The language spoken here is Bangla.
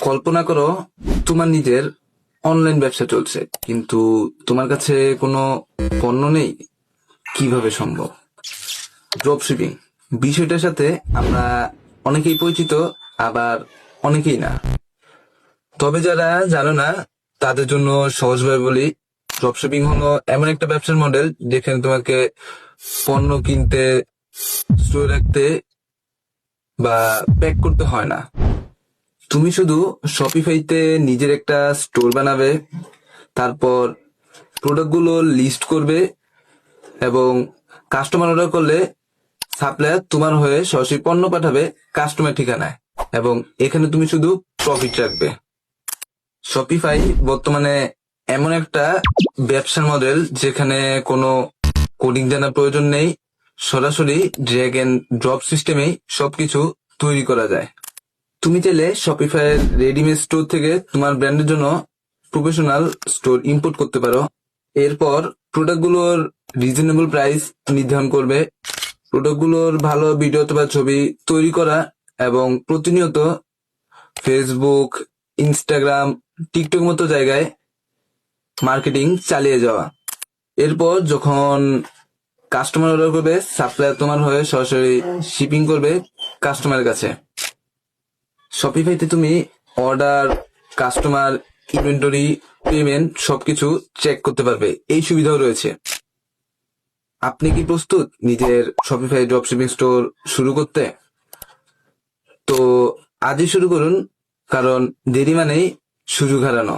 কল্পনা করো তোমার নিজের অনলাইন ব্যবসা চলছে, কিন্তু তোমার কাছে কোনো পণ্য নেই। কিভাবে সম্ভব? ড্রপ শিপিং বিষয়টার সাথে আমরা অনেকেই পরিচিত, আবার অনেকেই না। তবে যারা জানো না তাদের জন্য সহজভাবে বলি, ড্রপ শিপিং হলো এমন একটা ব্যবসার মডেল যেখানে তোমাকে পণ্য কিনতে, স্টোরে রাখতে বা প্যাক করতে হয় না। তুমি শুধু শপিফাইতে নিজের একটা স্টোর বানাবে, তারপর প্রোডাক্টগুলো লিস্ট করবে এবং কাস্টমার অর্ডার করলে সাপ্লায়ার তোমার হয়ে সরাসরি পণ্য পাঠাবে কাস্টমার ঠিকানায়, এবং এখানে তুমি শুধু প্রফিট রাখবে। শপিফাই বর্তমানে এমন একটা ব্যবসার মডেল যেখানে কোনো কোডিং জানার প্রয়োজন নেই, সরাসরি ড্র্যাগ এন্ড ড্রপ সিস্টেমেই সবকিছু তৈরি করা যায়। তুমি চাইলে শপিফাইয়ের রেডিমেড স্টোর থেকে তোমার ব্র্যান্ডের জন্য প্রফেশনাল স্টোর ইম্পোর্ট করতে পারো। এরপর প্রোডাক্টগুলোর রিজনেবল প্রাইস নির্ধারণ করবে, প্রোডাক্টগুলোর ভালো ভিডিও অথবা ছবি তৈরি করা, এবং প্রতিনিয়ত ফেসবুক, ইনস্টাগ্রাম, টিকটক মতো জায়গায় মার্কেটিং চালিয়ে যাওয়া। এরপর যখন কাস্টমার অর্ডার করবে, সাপ্লায়ার তোমার হয়ে সরাসরি শিপিং করবে কাস্টমারের কাছে। শপিফাইতে তুমি অর্ডার, কাস্টমার, ইনভেন্টরি, পেমেন্ট সবকিছু চেক করতে পারবে, এই সুবিধাও রয়েছে। আপনি কি প্রস্তুত নিজের শপিফাই ড্রপশিপিং স্টোর শুরু করতে? তো আজই শুরু করুন, কারণ দেরি মানেই সুযোগ হারানো।